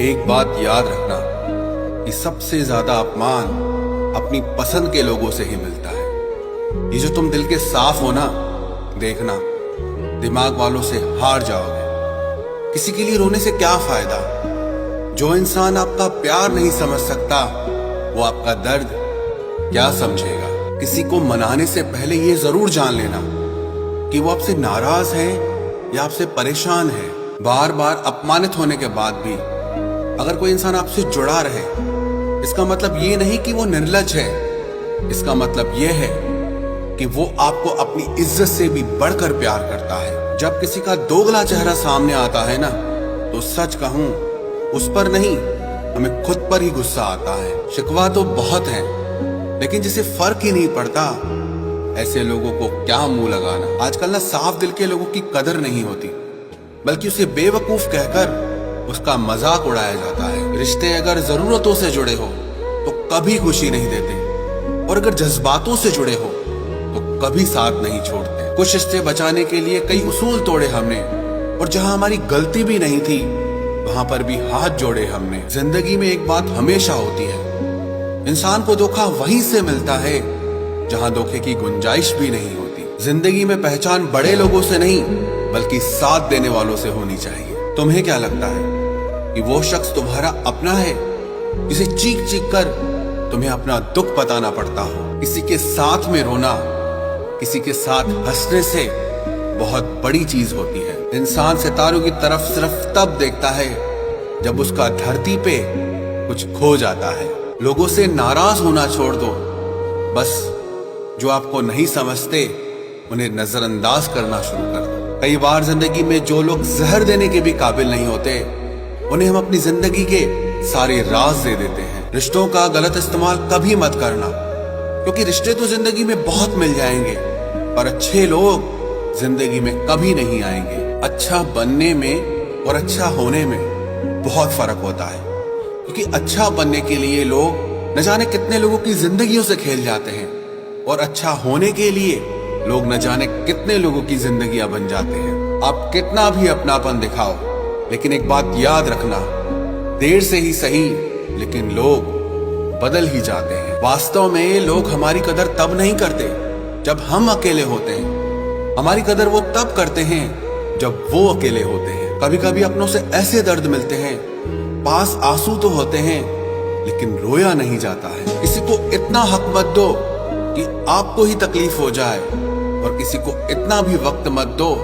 एक बात याद रखना कि सबसे ज्यादा अपमान अपनी पसंद के लोगों से ही मिलता है। ये जो तुम दिल के साफ हो ना, देखना दिमाग वालों से हार जाओगे। किसी के लिए रोने से क्या फायदा? जो इंसान आपका प्यार नहीं समझ सकता वो आपका दर्द क्या समझेगा? किसी को मनाने से पहले ये जरूर जान लेना कि वो आपसे नाराज है या आपसे परेशान है। बार बार अपमानित होने के बाद भी अगर कोई इंसान आपसे जुड़ा रहे, इसका मतलब ये नहीं कि वो निर्लज है। इसका मतलब ये है कि वो आपको अपनी इज्जत से भी बढ़कर प्यार करता है। जब किसी का दोगला चेहरा सामने आता है ना, तो सच कहूं उस पर नहीं, हमें खुद पर ही गुस्सा आता है। शिकवा तो बहुत है, लेकिन जिसे फर्क ही नहीं पड़ता, ऐसे लोगों को क्या मुंह लगाना। आजकल ना साफ दिल के लोगों की कदर नहीं होती, बल्कि उसे बेवकूफ कहकर उसका मजाक उड़ाया जाता है। रिश्ते अगर जरूरतों से जुड़े हो तो कभी खुशी नहीं देते, और अगर जज्बातों से जुड़े हो तो कभी साथ नहीं छोड़ते। कुछ रिश्ते बचाने के लिए कई उसूल तोड़े हमने, और जहां हमारी गलती भी नहीं थी वहां पर भी हाथ जोड़े हमने। जिंदगी में एक बात हमेशा होती है, इंसान को धोखा वहीं से मिलता है जहां धोखे की गुंजाइश भी नहीं होती। जिंदगी में पहचान बड़े लोगों से नहीं, बल्कि साथ देने वालों से होनी चाहिए। तुम्हें क्या लगता है कि वो शख्स तुम्हारा अपना है जिसे चीख चीख कर तुम्हें अपना दुख बताना पड़ता हो? किसी के साथ में रोना किसी के साथ हंसने से बहुत बड़ी चीज होती है। इंसान सितारों की तरफ सिर्फ तब देखता है जब उसका धरती पे कुछ खो जाता है। लोगों से नाराज होना छोड़ दो, बस जो आपको नहीं समझते उन्हें नजरअंदाज करना शुरू कर दो। कई बार जिंदगी में जो लोग जहर देने के भी काबिल नहीं होते, उन्हें हम अपनी जिंदगी के सारे राज दे देते हैं। रिश्तों का गलत इस्तेमाल कभी मत करना, क्योंकि रिश्ते तो जिंदगी में बहुत मिल जाएंगे, पर अच्छे लोग जिंदगी में कभी नहीं आएंगे। अच्छा बनने में और अच्छा होने में बहुत फर्क होता है, क्योंकि अच्छा बनने के लिए लोग न जाने कितने लोगों की जिंदगियों से खेल जाते हैं, और अच्छा होने के लिए लोग न जाने कितने लोगों की जिंदगियां बन जाते हैं। आप कितना भी अपनापन दिखाओ, लेकिन एक बात याद रखना, देर से ही सही लेकिन लोग बदल ही जाते हैं। वास्तव में लोग हमारी कदर तब नहीं करते जब हम अकेले होते हैं, हमारी कदर वो तब करते हैं जब वो अकेले होते हैं। कभी कभी अपनों से ऐसे दर्द मिलते हैं, पास आंसू तो होते हैं लेकिन रोया नहीं जाता है। किसी को इतना हक मत दो कि आपको ही तकलीफ हो जाए, और किसी को इतना भी वक्त मत दो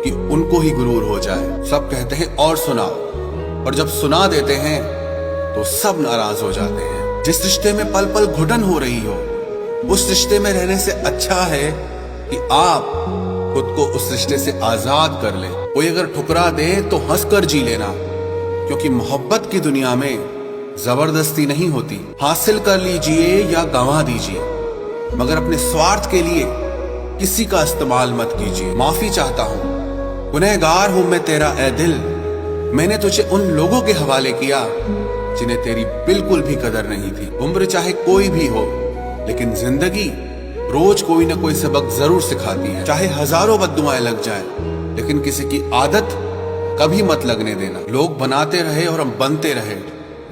कि उनको ही गुरूर हो जाए। सब कहते हैं और सुनाओ, और जब सुना देते हैं तो सब नाराज हो जाते हैं। जिस रिश्ते में पल पल घुटन हो रही हो, उस रिश्ते में रहने से अच्छा है कि आप खुद को उस रिश्ते से आजाद कर ले। कोई अगर ठुकरा दे तो हंस कर जी लेना, क्योंकि मोहब्बत की दुनिया में जबरदस्ती नहीं होती। हासिल कर लीजिए या गंवा दीजिए, मगर अपने स्वार्थ के लिए किसी का इस्तेमाल मत कीजिए। माफी चाहता हूँ, गुनहगार हूं मैं तेरा ए दिल, मैंने तुझे उन लोगों के हवाले किया जिन्हें तेरी बिल्कुल भी कदर नहीं थी। उम्र चाहे कोई भी हो, लेकिन जिंदगी रोज कोई ना कोई सबक जरूर सिखाती है। चाहे हजारों बद्दुआएं लग जाए, लेकिन किसी की आदत कभी मत लगने देना। लोग बनाते रहे और हम बनते रहे,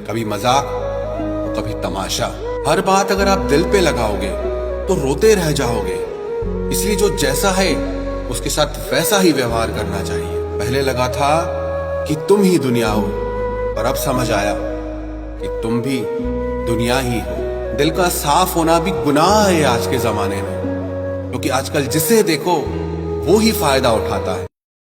कभी मजाक तो कभी तमाशा। हर बात अगर आप दिल पे लगाओगे तो रोते रह जाओगे। इसलिए जो जैसा है उसके साथ वैसा ही व्यवहार करना चाहिए। पहले लगा था कि तुम ही दुनिया हो, और अब समझ आया कि तुम भी दुनिया ही हो। दिल का साफ होना भी गुनाह है आज के जमाने में, क्योंकि आजकल जिसे देखो वो ही फायदा उठाता है।